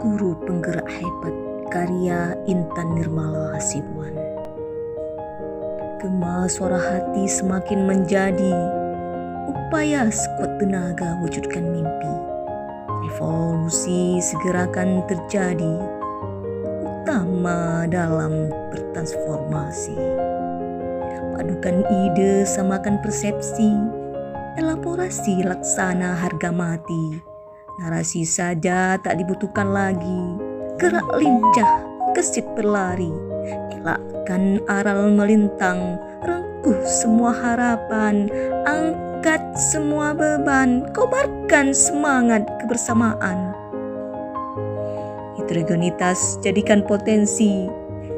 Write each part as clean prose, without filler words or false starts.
Guru Penggerak Hebat karya Intan Nirmala Hasibuan. Gema suara hati semakin menjadi upaya sekuat tenaga wujudkan mimpi. Revolusi segera akan terjadi, utama dalam bertransformasi. Padukan ide samakan persepsi, elaborasi laksana harga mati. Narasi saja tak dibutuhkan lagi, gerak lincah, gesit berlari. Elakkan aral melintang, rengkuh semua harapan, angkat semua beban, kobarkan semangat kebersamaan. Heterogenitas jadikan potensi,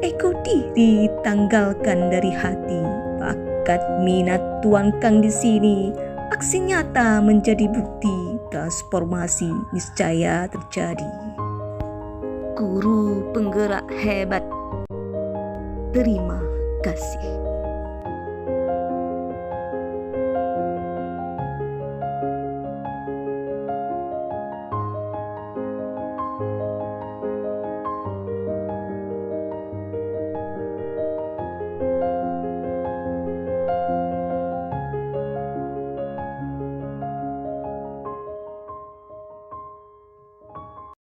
ego diri tanggalkan dari hati. Bakat minat tuangkan di sini, aksi nyata menjadi bukti, transformasi niscaya terjadi. Guru Penggerak Hebat. Terima kasih.